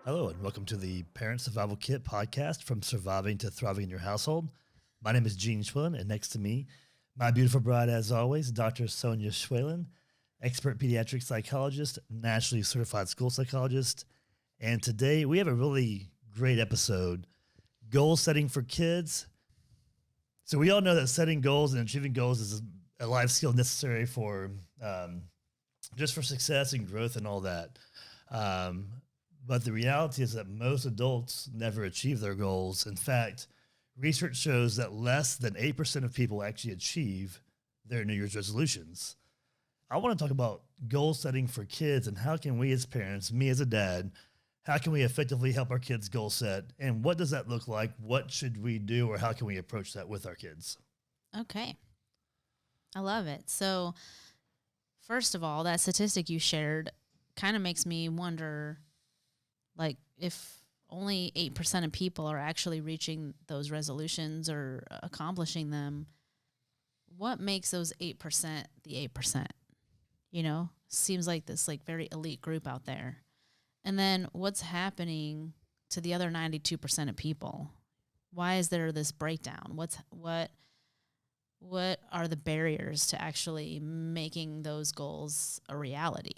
Hello, and welcome to the Parent Survival Kit podcast from surviving to thriving in your household. My name is Sonia Schwalen, and next to me, my beautiful bride, as always, Dr. Sonia Schwalen, expert pediatric psychologist, nationally certified school psychologist. And today we have a really great episode, goal setting for kids. So we all know that setting goals and achieving goals is a life skill necessary for just for success and growth and all that. But the reality is that most adults never achieve their goals. In fact, research shows that less than 8% of people actually achieve their New Year's resolutions. I want to talk about goal setting for kids and how can we as parents, me as a dad, how can we effectively help our kids goal set? And what does that look like? What should we do, or how can we approach that with our kids? Okay. I love it. So, first of all, that statistic you shared kind of makes me wonder, like, if only 8% of people are actually reaching those resolutions or accomplishing them, what makes those 8% the 8%? You know, seems like this like very elite group out there. And then what's happening to the other 92% of people? Why is there this breakdown? What are the barriers to actually making those goals a reality?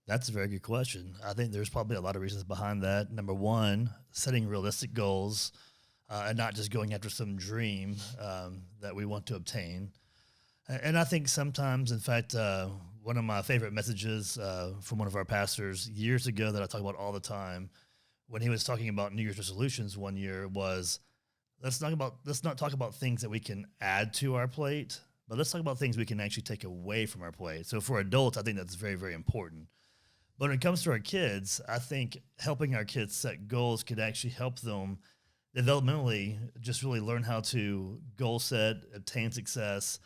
That's a very good question. I think there's probably a lot of reasons behind that. Number one, setting realistic goals and not just going after some dream that we want to obtain. And I think sometimes, in fact, one of my favorite messages from one of our pastors years ago that I talk about all the time, when he was talking about New Year's resolutions one year, was let's not talk about things that we can add to our plate, but let's talk about things we can actually take away from our plate. So for adults, I think that's very, very important. But when it comes to our kids, I think helping our kids set goals could actually help them developmentally just really learn how to goal set, obtain success,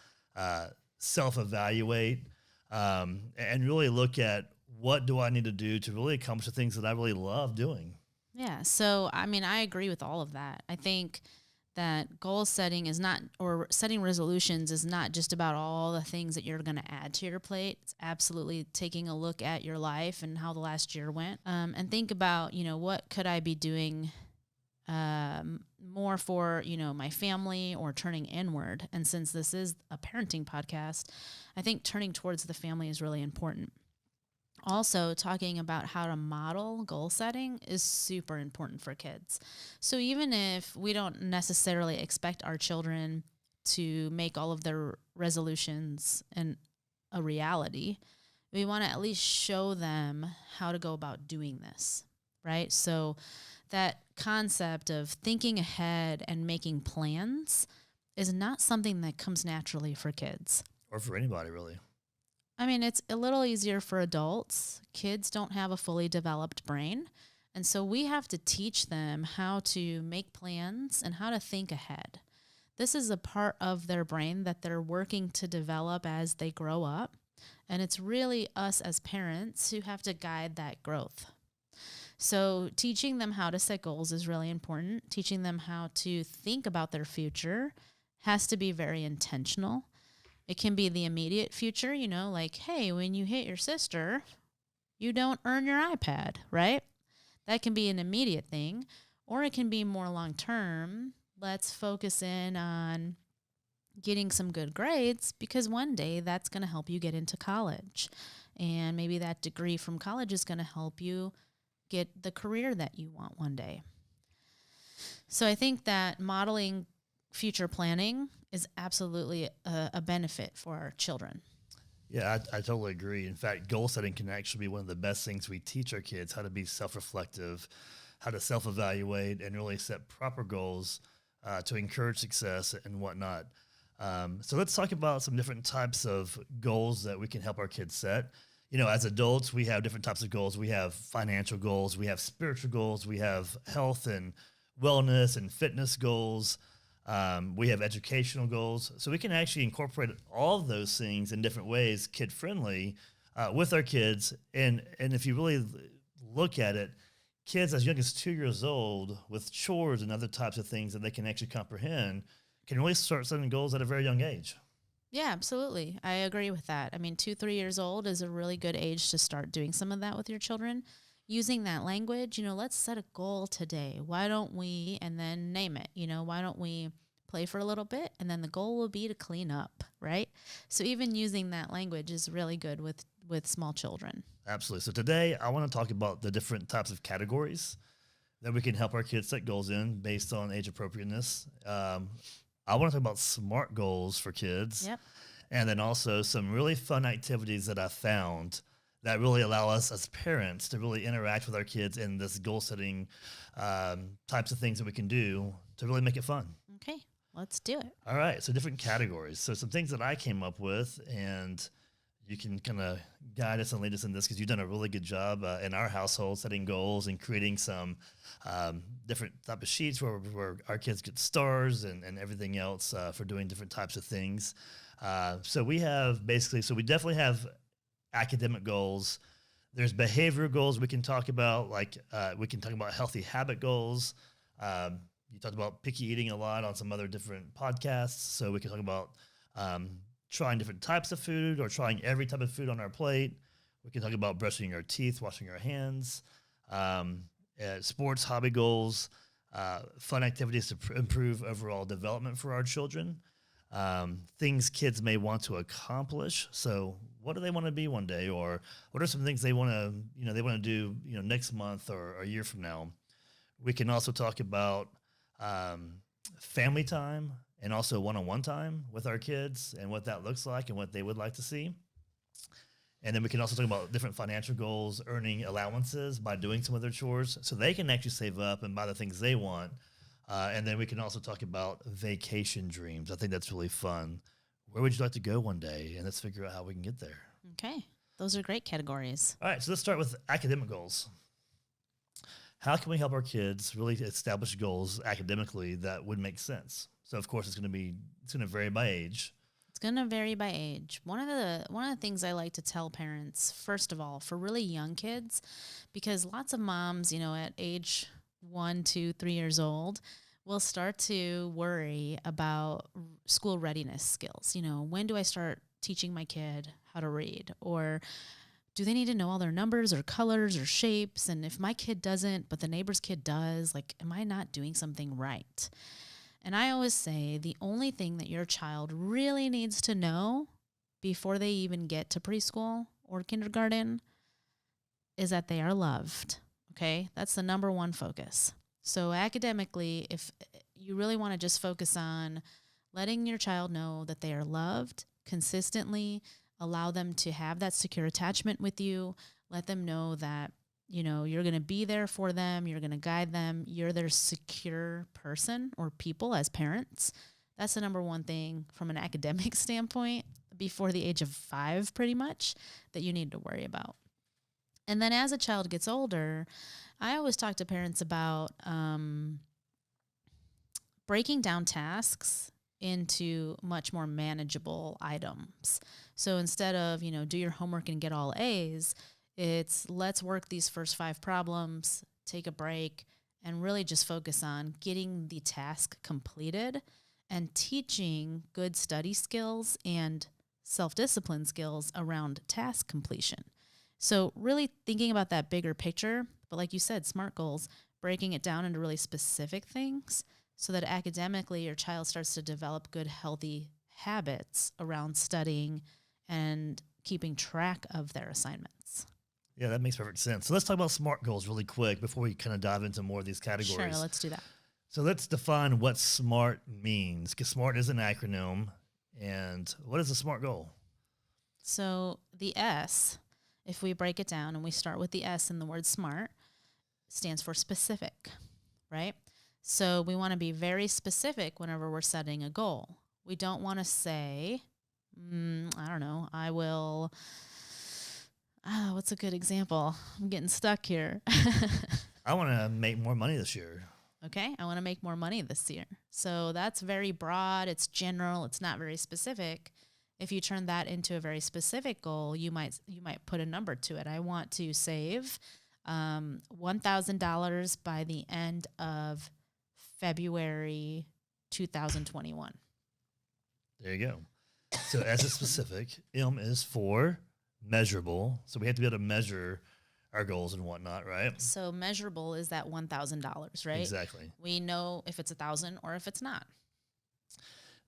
self-evaluate, and really look at what do I need to do to really accomplish the things that I really love doing. Yeah. So, I mean, I agree with all of that. I think that goal setting is not, or setting resolutions is not just about all the things that you're going to add to your plate. It's absolutely taking a look at your life and how the last year went, and think about, what could I be doing more for, my family, or turning inward. And since this is a parenting podcast, I think turning towards the family is really important. Also, talking about how to model goal setting is super important for kids. So even if we don't necessarily expect our children to make all of their resolutions a reality, we want to at least show them how to go about doing this, right? So that concept of thinking ahead and making plans is not something that comes naturally for kids. Or for anybody, really. I mean, it's a little easier for adults. Kids don't have a fully developed brain. And so we have to teach them how to make plans and how to think ahead. This is a part of their brain that they're working to develop as they grow up. And it's really us as parents who have to guide that growth. So teaching them how to set goals is really important. Teaching them how to think about their future has to be very intentional. It can be the immediate future, like, hey, when you hit your sister, you don't earn your iPad, right? That can be an immediate thing. Or it can be more long-term. Let's focus in on getting some good grades because one day that's going to help you get into college. And maybe that degree from college is going to help you get the career that you want one day. So I think that modeling future planning is absolutely a benefit for our children. Yeah, I totally agree. In fact, goal setting can actually be one of the best things we teach our kids, how to be self-reflective, how to self-evaluate, and really set proper goals to encourage success and whatnot. So let's talk about some different types of goals that we can help our kids set. As adults, we have different types of goals. We have financial goals, we have spiritual goals, we have health and wellness and fitness goals. We have educational goals. So we can actually incorporate all of those things in different ways, kid-friendly, with our kids. And if you really look at it, kids as young as 2 years old with chores and other types of things that they can actually comprehend can really start setting goals at a very young age. Yeah, absolutely. I agree with that. I mean, 2, 3 years old is a really good age to start doing some of that with your children. using that language, let's set a goal today. Why don't we, and then name it, why don't we play for a little bit and then the goal will be to clean up, right? So even using that language is really good with small children. Absolutely. So today I want to talk about the different types of categories that we can help our kids set goals in based on age appropriateness. I want to talk about SMART goals for kids. Yep. And then also some really fun activities that I found that really allow us as parents to really interact with our kids in this goal setting types of things that we can do to really make it fun. Okay, let's do it. All right. So different categories. So some things that I came up with, and you can kind of guide us and lead us in this because you've done a really good job in our household setting goals and creating some different type of sheets where our kids get stars and everything else for doing different types of things. So we definitely have academic goals. There's behavioral goals we can talk about, like we can talk about healthy habit goals. You talked about picky eating a lot on some other different podcasts. So we can talk about trying different types of food or trying every type of food on our plate. We can talk about brushing our teeth, washing our hands, sports, hobby goals, fun activities to improve overall development for our children, things kids may want to accomplish. So what do they want to be one day, or what are some things they want to do, next month or a year from now? We can also talk about family time and also one-on-one time with our kids and what that looks like and what they would like to see. And then we can also talk about different financial goals, earning allowances by doing some of their chores so they can actually save up and buy the things they want. And then we can also talk about vacation dreams. I think that's really fun. Where would you like to go one day? And let's figure out how we can get there. Okay. Those are great categories. All right. So let's start with academic goals. How can we help our kids really establish goals academically that would make sense? So of course it's going to vary by age. It's going to vary by age. One of the things I like to tell parents, first of all, for really young kids, because lots of moms, at age 1, 2, 3 years old, will start to worry about school readiness skills. When do I start teaching my kid how to read? Or do they need to know all their numbers or colors or shapes? And if my kid doesn't, but the neighbor's kid does, am I not doing something right? And I always say the only thing that your child really needs to know before they even get to preschool or kindergarten is that they are loved. Okay? That's the number one focus. So academically, if you really want to just focus on letting your child know that they are loved consistently, allow them to have that secure attachment with you, let them know that, you're going to be there for them, you're going to guide them, you're their secure person or people as parents. That's the number one thing from an academic standpoint before the age of 5, pretty much, that you need to worry about. And then as a child gets older, I always talk to parents about breaking down tasks into much more manageable items. So instead of, do your homework and get all A's, it's let's work these first 5 problems, take a break, and really just focus on getting the task completed and teaching good study skills and self-discipline skills around task completion. So really thinking about that bigger picture, but like you said, SMART goals, breaking it down into really specific things so that academically your child starts to develop good, healthy habits around studying and keeping track of their assignments. Yeah, that makes perfect sense. So let's talk about SMART goals really quick before we kind of dive into more of these categories. Sure, let's do that. So let's define what SMART means, because SMART is an acronym. And what is a SMART goal? So the S, if we break it down and we start with the S in the word SMART, stands for specific, right? So we want to be very specific whenever we're setting a goal. We don't want to say, I don't know, I will... what's a good example? I'm getting stuck here. I want to make more money this year. Okay, I want to make more money this year. So that's very broad. It's general. It's not very specific. If you turn that into a very specific goal, you might put a number to it. I want to save $1,000 by the end of February 2021. There you go. So as a specific, M is for measurable. So we have to be able to measure our goals and whatnot, right? So measurable is that $1,000, right? Exactly. We know if it's 1,000 or if it's not.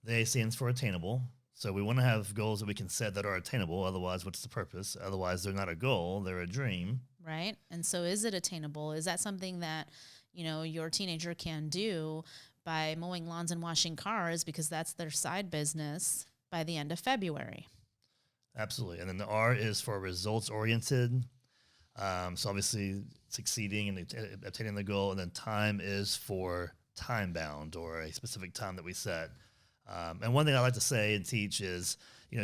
The A stands for attainable. So we want to have goals that we can set that are attainable. Otherwise, what's the purpose? Otherwise, they're not a goal, they're a dream. Right. And so is it attainable? Is that something that, your teenager can do by mowing lawns and washing cars because that's their side business by the end of February? Absolutely. And then the R is for results oriented. So obviously succeeding and obtaining the goal. And then time is for time bound or a specific time that we set. And one thing I like to say and teach is,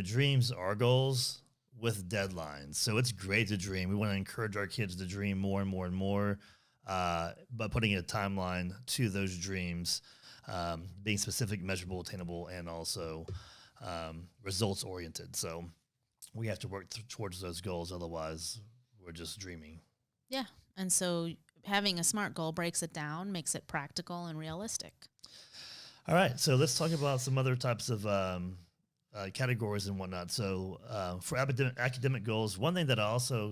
dreams are goals with deadlines. So it's great to dream. We want to encourage our kids to dream more and more and more, but putting a timeline to those dreams, being specific, measurable, attainable, and also results oriented. So we have to work towards those goals. Otherwise, we're just dreaming. Yeah. And so having a SMART goal breaks it down, makes it practical and realistic. All right, so let's talk about some other types of categories and whatnot. So for academic goals, one thing that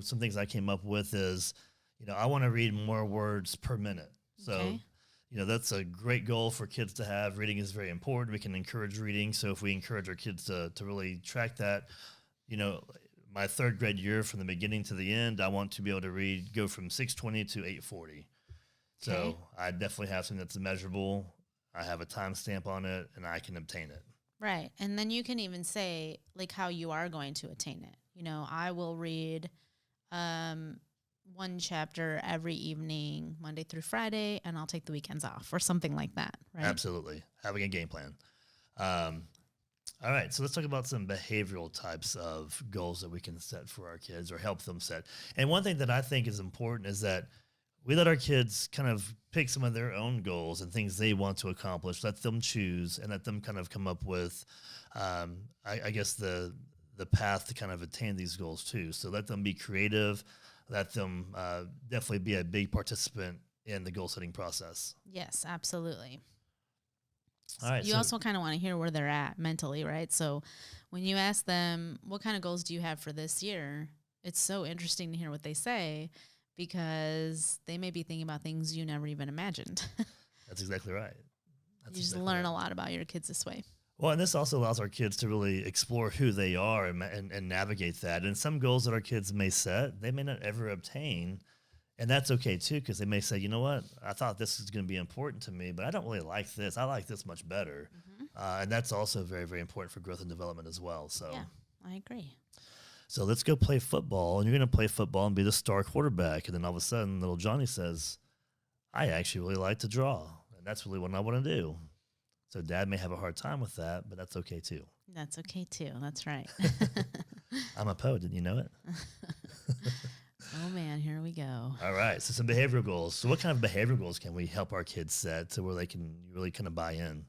some things I came up with is, I want to read more words per minute. So, Okay. That's a great goal for kids to have. Reading is very important. We can encourage reading. So if we encourage our kids to really track that, my third grade year from the beginning to the end, I want to be able to go from 6:20 to 8:40. So Okay. I definitely have something that's measurable. I have a timestamp on it, and I can obtain it. Right. And then you can even say like how you are going to attain it. I will read one chapter every evening, Monday through Friday, and I'll take the weekends off or something like that. Right. Absolutely. Having a game plan. All right, so let's talk about some behavioral types of goals that we can set for our kids or help them set. And one thing that I think is important is that we let our kids kind of pick some of their own goals and things they want to accomplish, let them choose and let them kind of come up with, I guess, the path to kind of attain these goals too. So let them be creative, let them definitely be a big participant in the goal setting process. Yes, absolutely. All right. You also kind of want to hear where they're at mentally, right? So when you ask them, what kind of goals do you have for this year? It's so interesting to hear what they say because they may be thinking about things you never even imagined. That's exactly right. You just learn a lot about your kids this way. Well, and this also allows our kids to really explore who they are and navigate that. And some goals that our kids may set, they may not ever obtain. And that's okay, too, because they may say, you know what, I thought this was going to be important to me, but I don't really like this. I like this much better. Mm-hmm. And that's also very, very important for growth and development as well. So yeah, I agree. So let's go play football. And you're going to play football and be the star quarterback. And then all of a sudden, little Johnny says, I actually really like to draw. And that's really what I want to do. So dad may have a hard time with that, but that's okay, too. That's okay, too. That's right. I'm a poet. Didn't you know it? Oh, man, here we go. All right. So some behavioral goals. So what kind of behavioral goals can we help our kids set to where they can really kind of buy in?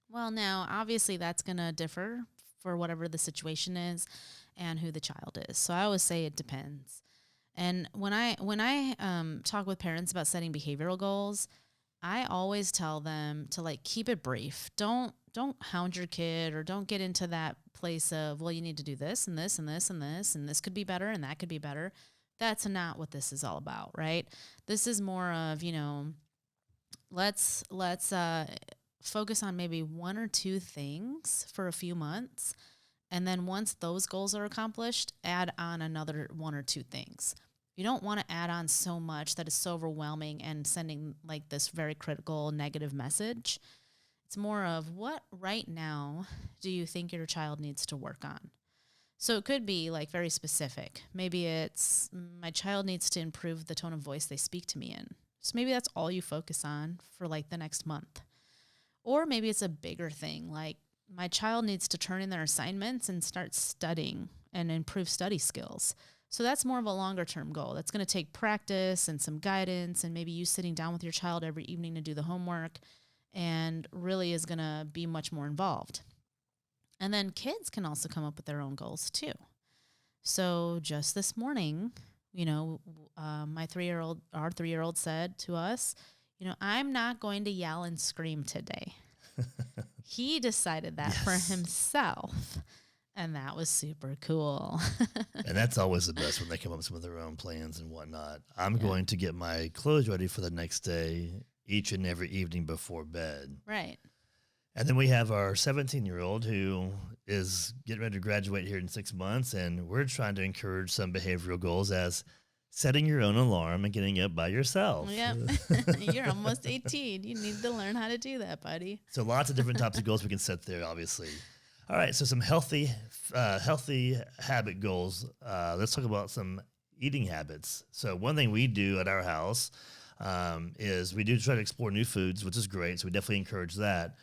Well, now, obviously, that's going to differ for whatever the situation is and who the child is. So I always say it depends. And when I talk with parents about setting behavioral goals, I always tell them to keep it brief. Don't hound your kid or don't get into that place of, well, you need to do this and this and this and this and this could be better and that could be better. That's not what this is all about, right? This is more of, let's focus on maybe one or two things for a few months. And then once those goals are accomplished, add on another one or two things. You don't want to add on so much that is so overwhelming and sending this very critical negative message. It's more of what right now do you think your child needs to work on? So it could be very specific. Maybe it's my child needs to improve the tone of voice they speak to me in. So maybe that's all you focus on for the next month. Or maybe it's a bigger thing, like my child needs to turn in their assignments and start studying and improve study skills. So that's more of a longer term goal. That's going to take practice and some guidance and maybe you sitting down with your child every evening to do the homework and really is going to be much more involved. And then kids can also come up with their own goals too. So just this morning, our 3-year-old said to us, I'm not going to yell and scream today. He decided that for himself. And that was super cool. And that's always the best when they come up with some of their own plans and whatnot. I'm Yeah. going to get my clothes ready for the next day each and every evening before bed. Right. And then we have our 17-year-old who is getting ready to graduate here in 6 months. And we're trying to encourage some behavioral goals as setting your own alarm and getting up by yourself. Yep. You're almost 18. You need to learn how to do that, buddy. So lots of different types of goals we can set there, obviously. All right, so some healthy habit goals. Let's talk about some eating habits. So one thing we do at our house is we do try to explore new foods, which is great. So we definitely encourage that.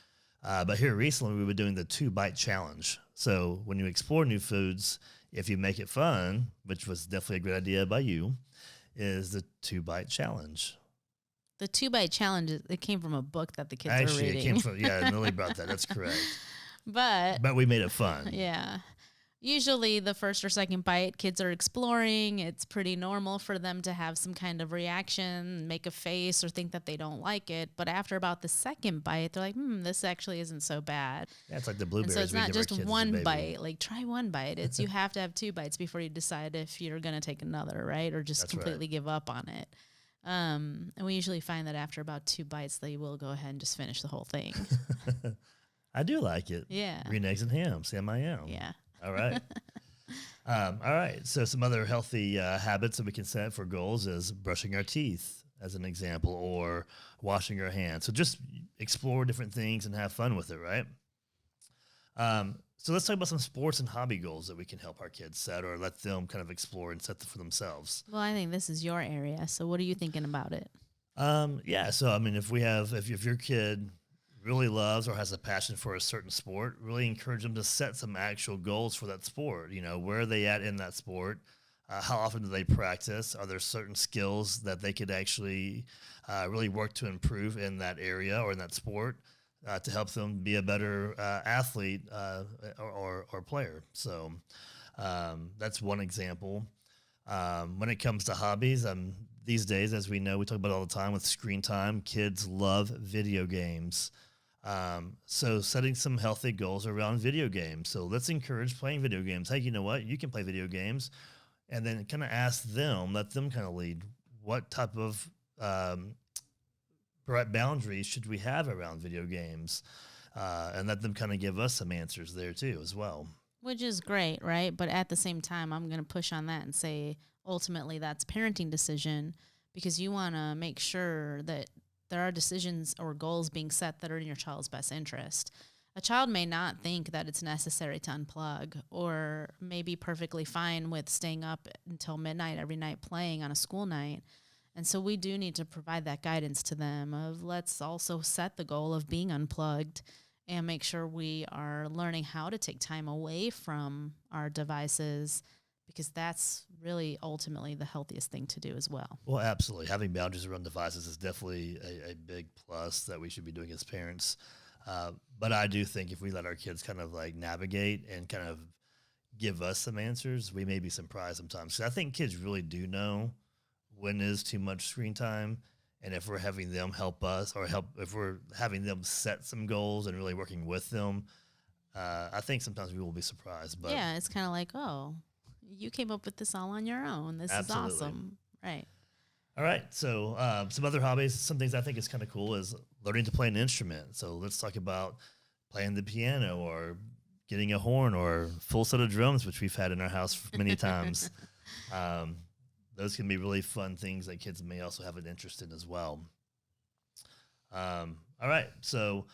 But here recently, we were doing the 2-bite challenge. So when you explore new foods, if you make it fun, which was definitely a great idea by you, is the 2-bite challenge. The 2-bite challenge, it came from a book that the kids are Actually, reading. it came from, yeah, Lily brought that. That's correct. But we made it fun. yeah. Usually the first or second bite, kids are exploring. It's pretty normal for them to have some kind of reaction, make a face, or think that they don't like it. But after about the second bite, they're like, this actually isn't so bad. Yeah, it's like the And blueberries. so it's we not give our just kids as a one baby. bite. Like, try one bite. It's you have to have 2 bites before you decide if you're going to take another, right? Or just That's right. completely give up on it. And we usually find that after about 2 bites, they will go ahead and just finish the whole thing. I do like it. Yeah. Green eggs and ham. Sam I am. Yeah. All right. All right. So some other healthy habits that we can set for goals is brushing our teeth, as an example, or washing our hands. So just explore different things and have fun with it, right? So let's talk about some sports and hobby goals that we can help our kids set or let them kind of explore and set for themselves. Well, I think this is your area. So what are you thinking about it? Yeah. So, I mean, if your kid really loves or has a passion for a certain sport, really encourage them to set some actual goals for that sport. You know, where are they at in that sport? How often do they practice? Are there certain skills that they could actually really work to improve in that area or in that sport to help them be a better athlete or player? So that's one example. When it comes to hobbies, these days, as we know, we talk about it all the time with screen time, kids love video games. So setting some healthy goals around video games. So let's encourage playing video games. Hey, you know what? You can play video games. And then kind of let them kind of lead. What type of boundaries should we have around video games? And let them kind of give us some answers there too as well. Which is great, right? But at the same time, I'm going to push on that and say ultimately that's parenting decision because you want to make sure that there are decisions or goals being set that are in your child's best interest. A child may not think that it's necessary to unplug or may be perfectly fine with staying up until midnight every night playing on a school night. And so we do need to provide that guidance to them of let's also set the goal of being unplugged and make sure we are learning how to take time away from our devices because that's really ultimately the healthiest thing to do as well. Well, absolutely. Having boundaries around devices is definitely a big plus that we should be doing as parents. But I do think if we let our kids kind of like navigate and kind of give us some answers, we may be surprised sometimes. 'Cause I think kids really do know when is too much screen time. And if we're having them help us if we're having them set some goals and really working with them, I think sometimes we will be surprised. But yeah, it's kind of like, oh, you came up with this all on your own. This Absolutely. is awesome. Right. All right. So some other hobbies, some things I think is kind of cool is learning to play an instrument. So let's talk about playing the piano or getting a horn or full set of drums, which we've had in our house many times. Those can be really fun things that kids may also have an interest in as well. All right. So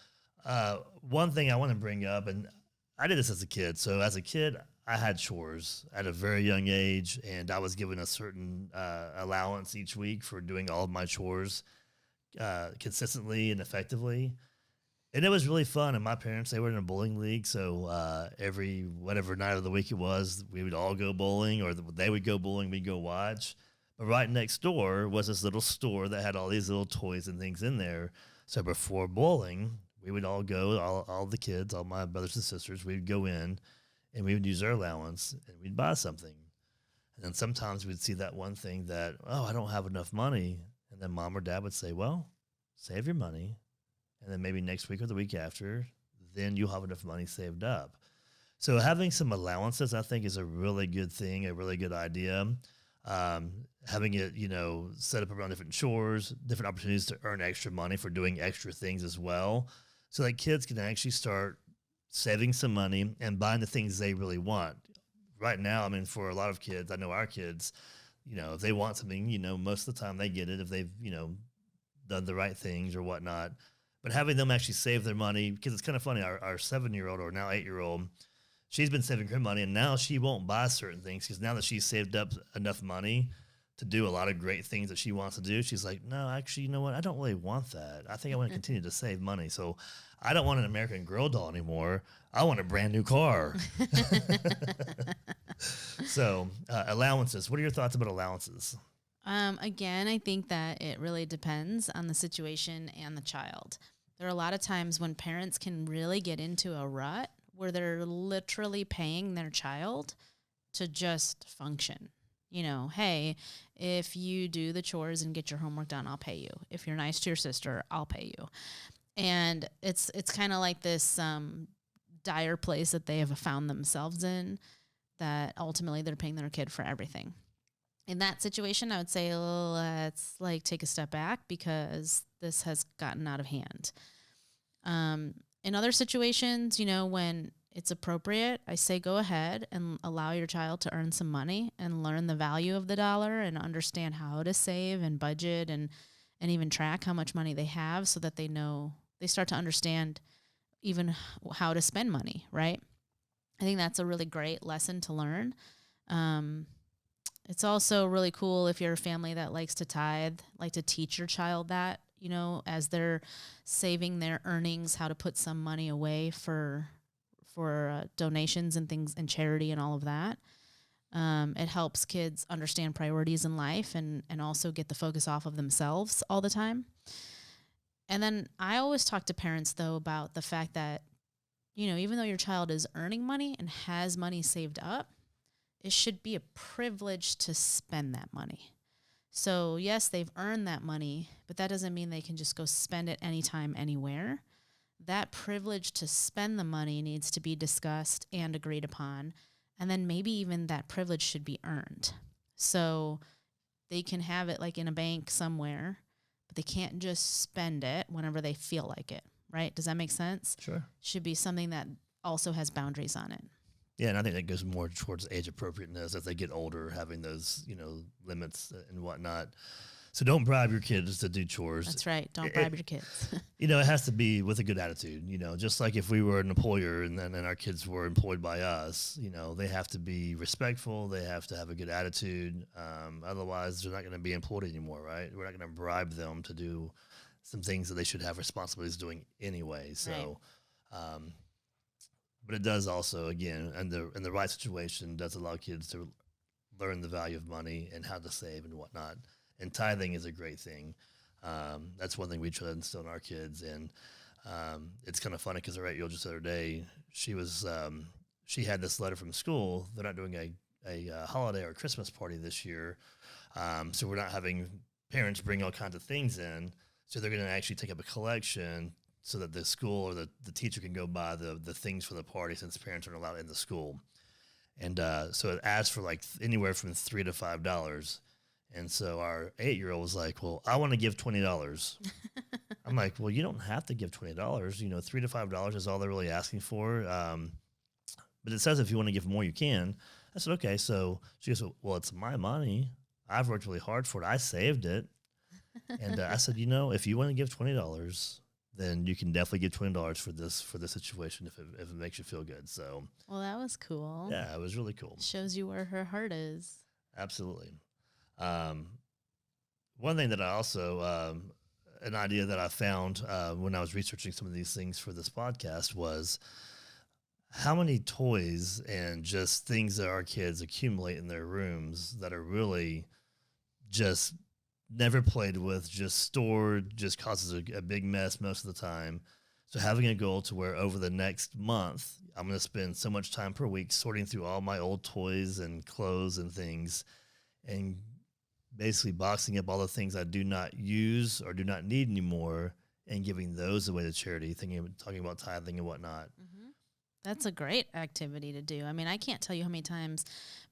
one thing I want to bring up, and I did this as a kid. So as a kid, I had chores at a very young age, and I was given a certain allowance each week for doing all of my chores consistently and effectively. And it was really fun. And my parents, they were in a bowling league. So every whatever night of the week it was, we would all go bowling or they would go bowling, we'd go watch. But right next door was this little store that had all these little toys and things in there. So before bowling, we would all go, all the kids, all my brothers and sisters, we'd go in and we would use our allowance and we'd buy something. And then sometimes we'd see that one thing that, oh, I don't have enough money. And then mom or dad would say, well, save your money. And then maybe next week or the week after, then you'll have enough money saved up. So having some allowances, I think, is a really good thing, a really good idea. Having it, set up around different chores, different opportunities to earn extra money for doing extra things as well, so that kids can actually start saving some money and buying the things they really want. Right now, I mean, for a lot of kids, I know our kids, if they want something, most of the time they get it if they've, done the right things or whatnot. But having them actually save their money, because it's kind of funny, our 7-year-old or now 8-year-old, she's been saving her money, and now she won't buy certain things because now that she's saved up enough money to do a lot of great things that she wants to do, she's like, no, actually, you know what? I don't really want that. I think I want to continue to save money. So I don't want an American Girl doll anymore. I want a brand new car. So allowances. What are your thoughts about allowances? Again, I think that it really depends on the situation and the child. There are a lot of times when parents can really get into a rut where they're literally paying their child to just function. Hey, if you do the chores and get your homework done, I'll pay you. If you're nice to your sister, I'll pay you. And it's kind of like this dire place that they have found themselves in, that ultimately they're paying their kid for everything. In that situation, I would say let's take a step back because this has gotten out of hand. In other situations, when it's appropriate, I say go ahead and allow your child to earn some money and learn the value of the dollar and understand how to save and budget and even track how much money they have so that they start to understand even how to spend money, right? I think that's a really great lesson to learn. It's also really cool if you're a family that likes to tithe, like to teach your child that, as they're saving their earnings, how to put some money away for donations and things and charity and all of that. It helps kids understand priorities in life and also get the focus off of themselves all the time. And then I always talk to parents, though, about the fact that, even though your child is earning money and has money saved up, it should be a privilege to spend that money. So, yes, they've earned that money, but that doesn't mean they can just go spend it anytime, anywhere. That privilege to spend the money needs to be discussed and agreed upon. And then maybe even that privilege should be earned. So they can have it like in a bank somewhere, but they can't just spend it whenever they feel like it, right? Does that make sense? Sure. Should be something that also has boundaries on it. Yeah, and I think that goes more towards age appropriateness as they get older, having those, limits and whatnot. So don't bribe your kids to do chores. That's right. Don't bribe your kids. It has to be with a good attitude, just like if we were an employer and then our kids were employed by us, they have to be respectful. They have to have a good attitude. Otherwise, they're not going to be employed anymore, right? We're not going to bribe them to do some things that they should have responsibilities doing anyway. So, right. But it does also, again, in the right situation, does allow kids to learn the value of money and how to save and whatnot. And tithing is a great thing. That's one thing we try to instill in our kids. And it's kind of funny because our 8-year-old just the other day, she had this letter from school. They're not doing a holiday or Christmas party this year. So we're not having parents bring all kinds of things in. So they're going to actually take up a collection so that the school or the teacher can go buy the things for the party since parents aren't allowed in the school. And so it asked for anywhere from $3 to $5. And so our 8-year-old was like, well, I want to give $20. I'm like, well, you don't have to give $20. $3 to $5 is all they're really asking for. But it says if you want to give more, you can. I said, okay. So she goes, well, it's my money. I've worked really hard for it. I saved it. And I said, if you want to give $20, then you can definitely give $20 for this situation if it makes you feel good. So, well, that was cool. Yeah, it was really cool. Shows you where her heart is. Absolutely. One thing that I also, an idea that I found when I was researching some of these things for this podcast was how many toys and just things that our kids accumulate in their rooms that are really just never played with, just stored, just causes a big mess most of the time. So having a goal to where over the next month, I'm going to spend so much time per week sorting through all my old toys and clothes and things and basically boxing up all the things I do not use or do not need anymore and giving those away to charity, talking about tithing and whatnot. Mm-hmm. That's a great activity to do. I mean, I can't tell you how many times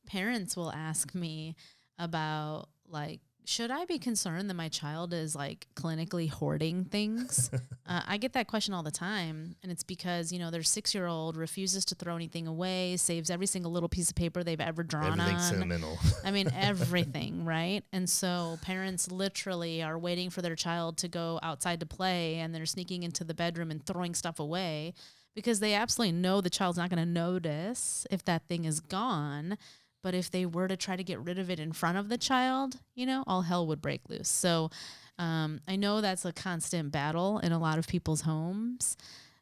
parents will ask me about, like, should I be concerned that my child is like clinically hoarding things? I get that question all the time. And it's because, their 6-year-old refuses to throw anything away, saves every single little piece of paper they've ever drawn Everything's on. sentimental. I mean, everything, right? And so parents literally are waiting for their child to go outside to play, and they're sneaking into the bedroom and throwing stuff away because they absolutely know the child's not going to notice if that thing is gone. But if they were to try to get rid of it in front of the child, all hell would break loose. So I know that's a constant battle in a lot of people's homes.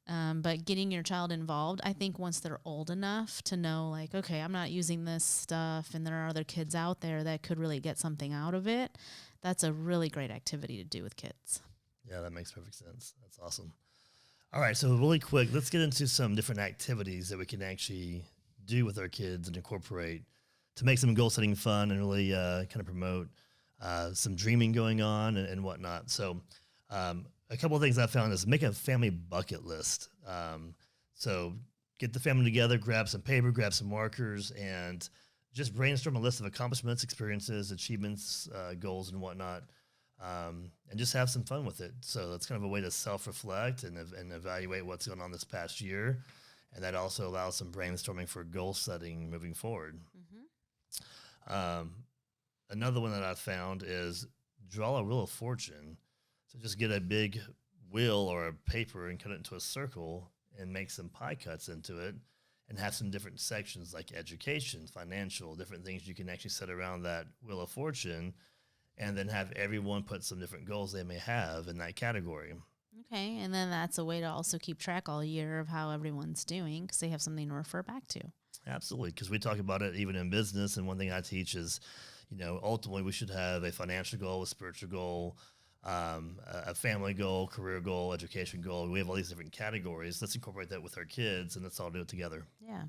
But getting your child involved, I think once they're old enough to know, like, okay, I'm not using this stuff and there are other kids out there that could really get something out of it, that's a really great activity to do with kids. Yeah, that makes perfect sense. That's awesome. All right, so really quick, let's get into some different activities that we can actually do with our kids and incorporate to make some goal setting fun and really kind of promote some dreaming going on and whatnot. So a couple of things I found is make a family bucket list. So get the family together, grab some paper, grab some markers, and just brainstorm a list of accomplishments, experiences, achievements, goals, and whatnot, and just have some fun with it. So that's kind of a way to self-reflect and evaluate what's going on this past year. And that also allows some brainstorming for goal setting moving forward. Another one that I found is draw a wheel of fortune. So just get a big wheel or a paper and cut it into a circle and make some pie cuts into it and have some different sections like education, financial, different things you can actually set around that wheel of fortune, and then have everyone put some different goals they may have in that category. Okay, and then that's a way to also keep track all year of how everyone's doing because they have something to refer back to. Absolutely, because we talk about it even in business, and one thing I teach is, ultimately we should have a financial goal, a spiritual goal, a family goal, career goal, education goal. We have all these different categories. Let's incorporate that with our kids, and let's all do it together. Yeah.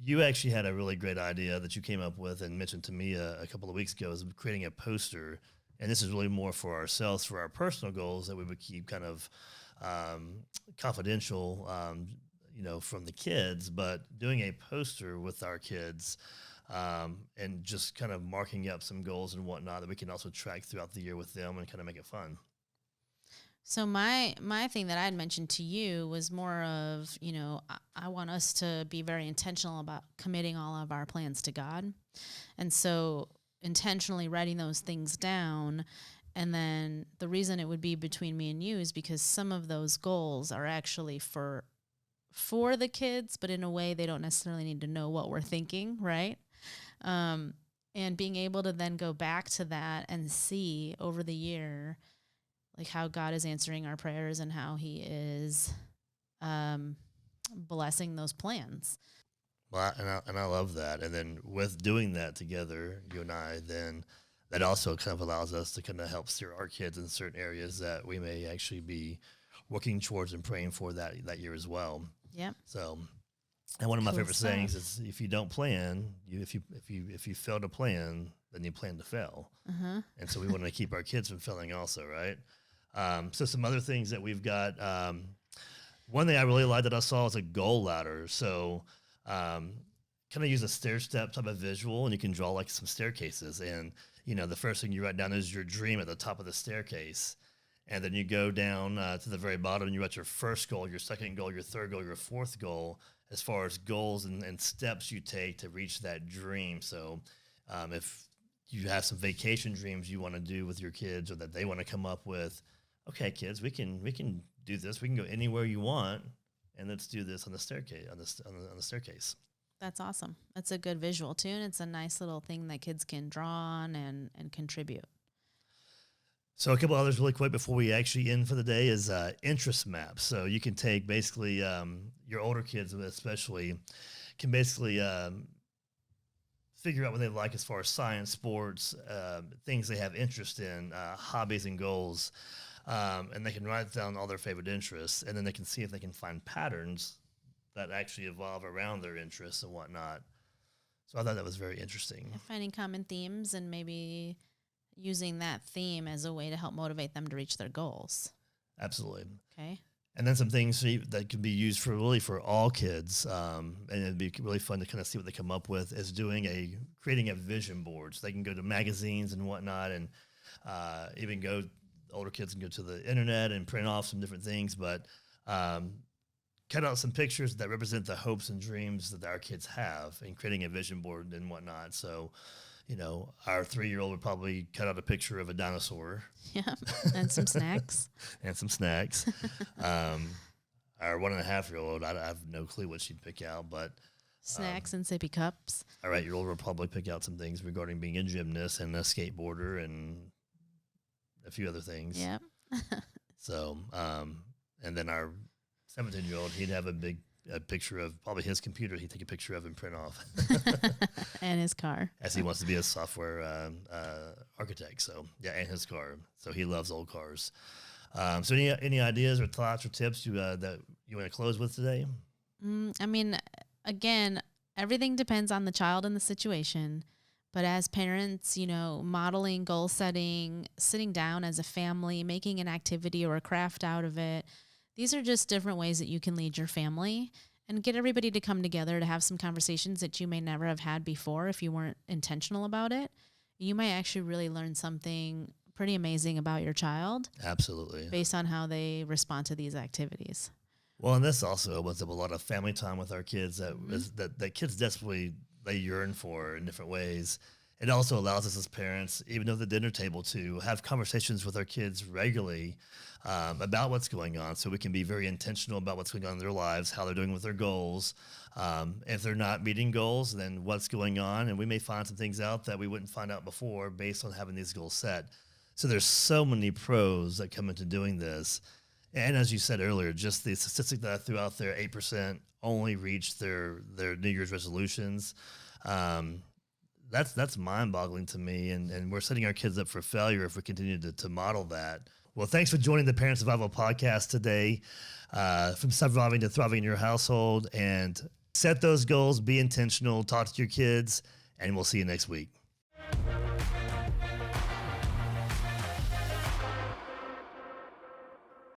You actually had a really great idea that you came up with and mentioned to me a couple of weeks ago, is creating a poster. And this is really more for ourselves, for our personal goals that we would keep kind of confidential, from the kids, but doing a poster with our kids and just kind of marking up some goals and whatnot that we can also track throughout the year with them and kind of make it fun. So my thing that I had mentioned to you was more of, I want us to be very intentional about committing all of our plans to God. And so intentionally writing those things down. And then the reason it would be between me and you is because some of those goals are actually for the kids, but in a way they don't necessarily need to know what we're thinking, right? And being able to then go back to that and see over the year, like how God is answering our prayers and how he is blessing those plans. Well, and I love that. And then with doing that together, you and I, then that also kind of allows us to kind of help steer our kids in certain areas that we may actually be working towards and praying for that year as well. Yep. So, and one of my Cool favorite stuff. sayings is, if you don't plan, if you fail to plan, then you plan to fail. Uh-huh. And so we want to keep our kids from failing also, right? So some other things that we've got. One thing I really liked that I saw is a goal ladder. So kind of use a stair step type of visual, and you can draw like some staircases. And the first thing you write down is your dream at the top of the staircase. And then you go down to the very bottom and you write your first goal, your second goal, your third goal, your fourth goal, as far as goals and steps you take to reach that dream. So if you have some vacation dreams you want to do with your kids or that they want to come up with, okay, kids, we can do this. We can go anywhere you want, and let's do this on the staircase. On the staircase. That's awesome. That's a good visual too, and it's a nice little thing that kids can draw on and contribute. So a couple others really quick before we actually end for the day is interest maps. So you can take basically your older kids especially can basically figure out what they like as far as science, sports, things they have interest in, hobbies and goals. And they can write down all their favorite interests, and then they can see if they can find patterns that actually evolve around their interests and whatnot. So I thought that was very interesting. Yeah, finding common themes and maybe using that theme as a way to help motivate them to reach their goals. Absolutely. Okay. And then some things that can be used for really for all kids, and it'd be really fun to kind of see what they come up with, is creating a vision board. So they can go to magazines and whatnot, and even older kids can go to the internet and print off some different things, but cut out some pictures that represent the hopes and dreams that our kids have, and creating a vision board and whatnot. So, our 3-year-old would probably cut out a picture of a dinosaur. Yeah, and some snacks. And some snacks. Our 1.5-year-old, I have no clue what she'd pick out, but snacks and sippy cups. Our 8-year-old will probably pick out some things regarding being a gymnast and a skateboarder and a few other things. Yeah. So, and then our 17-year-old, he'd have a picture of probably his computer he'd take a picture of and print off. And his car. As he wants to be a software architect. So, yeah, and his car. So he loves old cars. So any ideas or thoughts or tips that you want to close with today? I mean, again, everything depends on the child and the situation. But as parents, modeling goal setting, sitting down as a family, making an activity or a craft out of it, these are just different ways that you can lead your family and get everybody to come together to have some conversations that you may never have had before if you weren't intentional about it. You might actually really learn something pretty amazing about your child. Absolutely. Based on how they respond to these activities. Well, and this also opens up a lot of family time with our kids that kids desperately they yearn for in different ways. It also allows us as parents, even at the dinner table, to have conversations with our kids regularly about what's going on, so we can be very intentional about what's going on in their lives, how they're doing with their goals. If they're not meeting goals, then what's going on, and we may find some things out that we wouldn't find out before based on having these goals set. So there's so many pros that come into doing this. And as you said earlier, just the statistic that I threw out there, 8% only reach their New Year's resolutions. That's mind-boggling to me, and we're setting our kids up for failure if we continue to model that. Well, thanks for joining the Parent Survival Podcast today. From surviving to thriving in your household, and set those goals, be intentional, talk to your kids, and we'll see you next week.